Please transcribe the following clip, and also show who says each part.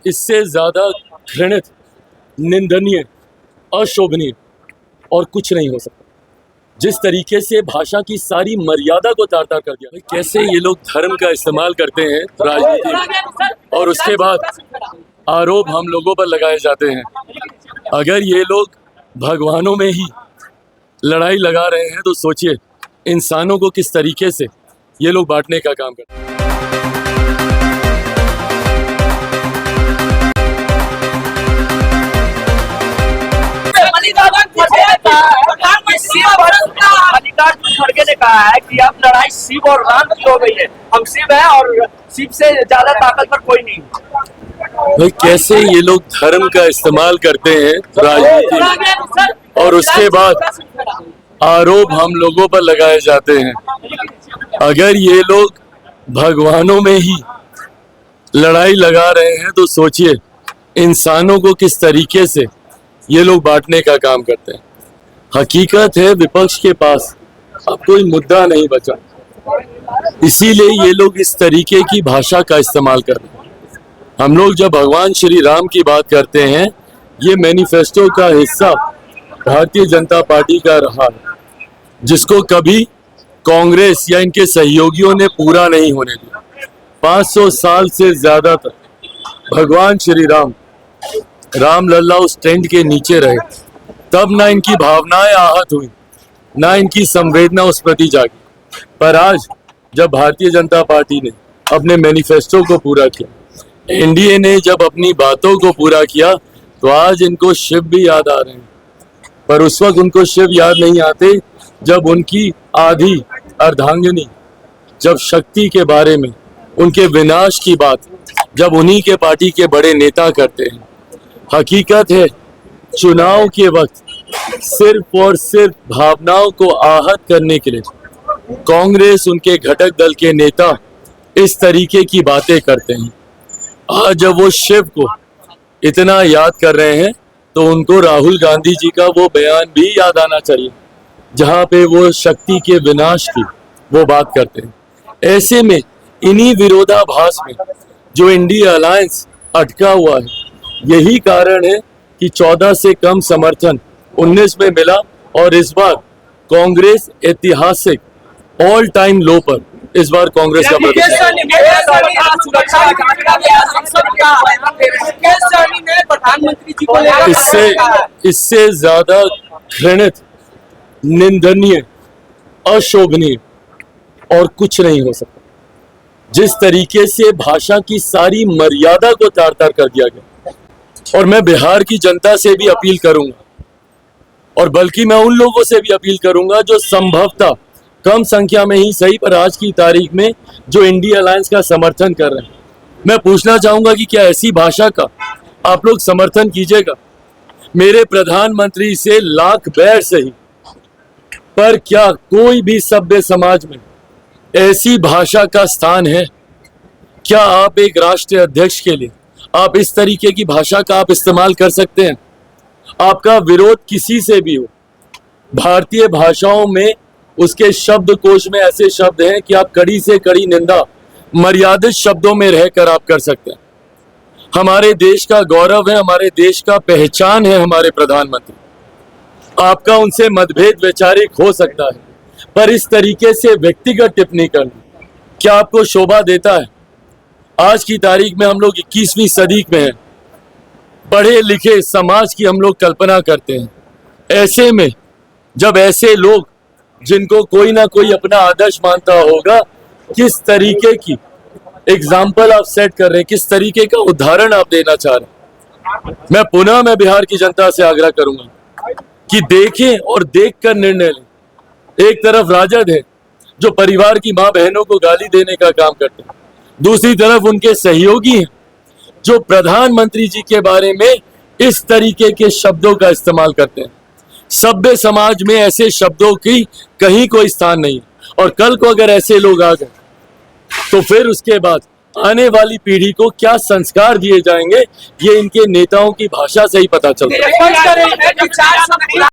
Speaker 1: इससे ज्यादा घृणित, निंदनीय, अशोभनीय और कुछ नहीं हो सकता। जिस तरीके से भाषा की सारी मर्यादा को तार तार कर दिया, कैसे ये लोग धर्म का इस्तेमाल करते हैं राजनीति में, और उसके बाद आरोप हम लोगों पर लगाए जाते हैं। अगर ये लोग भगवानों में ही लड़ाई लगा रहे हैं तो सोचिए इंसानों को किस तरीके से ये लोग बांटने का काम करते हैं।
Speaker 2: मल्लिकार्जुन खड़गे ने कहा है कि अब लड़ाई शिव और राम की हो गई है, हम शिव है और शिव से ज्यादा ताकतवर कोई नहीं।
Speaker 1: भाई कैसे ये लोग धर्म का इस्तेमाल करते हैं राजनीति में, और उसके बाद आरोप हम लोगों पर लगाए जाते हैं। अगर ये लोग भगवानों में ही लड़ाई लगा रहे हैं तो सोचिए इंसानों को किस तरीके से ये लोग बांटने का काम करते हैं। हकीकत है विपक्ष के पास अब कोई मुद्दा नहीं बचा, इसीलिए ये लोग इस तरीके की भाषा का इस्तेमाल कर रहे हैं। हम लोग जब भगवान श्री राम की बात करते हैं, ये मैनिफेस्टो का हिस्सा भारतीय जनता पार्टी का रहा है, जिसको कभी कांग्रेस या इनके सहयोगियों ने पूरा नहीं होने दिया। 500 साल से ज्यादा तक भगवान श्री राम लल्ला उस टेंट के नीचे रहे, तब ना इनकी भावनाएं आहत हुई, ना इनकी संवेदना उस प्रति जागी। पर आज जब भारतीय जनता पार्टी ने अपने मैनिफेस्टो को पूरा किया, एनडीए ने जब अपनी बातों को पूरा किया, तो आज इनको शिव भी याद आ रहे हैं। पर उस वक्त उनको शिव याद नहीं आते जब उनकी आधी अर्धांगिनी, जब शक्ति के बारे में, उनके विनाश की बात जब उन्हीं के पार्टी के बड़े नेता करते हैं। हकीकत है चुनाव के वक्त सिर्फ और सिर्फ भावनाओं को आहत करने के लिए कांग्रेस, उनके घटक दल के नेता इस तरीके की बातें करते हैं। आज जब वो शिव को इतना याद कर रहे हैं तो उनको राहुल गांधी जी का वो बयान भी याद आना चाहिए, जहां पे वो शक्ति के विनाश की वो बात करते हैं। ऐसे में इन्हीं विरोधाभास में जो इंडिया अलायंस अटका हुआ है, यही कारण है कि 14 से कम समर्थन 19 में मिला, और इस बार कांग्रेस ऐतिहासिक ऑल टाइम लो पर इस बार कांग्रेस का इससे ज्यादा घृणित, निंदनीय, अशोभनीय और कुछ नहीं हो सकता। जिस तरीके से भाषा की सारी मर्यादा को तार तार कर दिया गया, और मैं बिहार की जनता से भी अपील करूंगा, और बल्कि मैं उन लोगों से भी अपील करूंगा जो संभवतः कम संख्या में ही सही पर आज की तारीख में जो इंडिया अलायंस का समर्थन कर रहे हैं। मैं पूछना चाहूंगा कि क्या ऐसी भाषा का आप लोग समर्थन कीजिएगा? मेरे प्रधानमंत्री से लाख बैर सही, पर क्या कोई भी सभ्य समाज में ऐसी भाषा का स्थान है? क्या आप एक राष्ट्रीय अध्यक्ष के लिए आप इस तरीके की भाषा का आप इस्तेमाल कर सकते हैं? आपका विरोध किसी से भी हो, भारतीय भाषाओं में उसके शब्दकोश में ऐसे शब्द हैं कि आप कड़ी से कड़ी निंदा मर्यादित शब्दों में रहकर आप कर सकते हैं। हमारे देश का गौरव है, हमारे देश का पहचान है हमारे प्रधानमंत्री। आपका उनसे मतभेद वैचारिक हो सकता है, पर इस तरीके से व्यक्तिगत टिप्पणी करना क्या आपको शोभा देता है? आज की तारीख में हम लोग 21वीं सदी में हैं, पढ़े लिखे समाज की हम लोग कल्पना करते हैं। ऐसे में जब ऐसे लोग जिनको कोई ना कोई अपना आदर्श मानता होगा, किस तरीके की एग्जाम्पल आप सेट कर रहे हैं, किस तरीके का उदाहरण आप देना चाह रहे हैं। मैं बिहार की जनता से आग्रह करूंगा कि देखें और देखकर निर्णय लें। एक तरफ राजद है जो परिवार की मां बहनों को गाली देने का काम करते हैं, दूसरी तरफ उनके सहयोगी हैं जो प्रधानमंत्री जी के बारे में इस तरीके के शब्दों का इस्तेमाल करते हैं। सभ्य समाज में ऐसे शब्दों की कहीं कोई स्थान नहीं, और कल को अगर ऐसे लोग आ गए तो फिर उसके बाद आने वाली पीढ़ी को क्या संस्कार दिए जाएंगे, ये इनके नेताओं की भाषा से ही पता चलता है।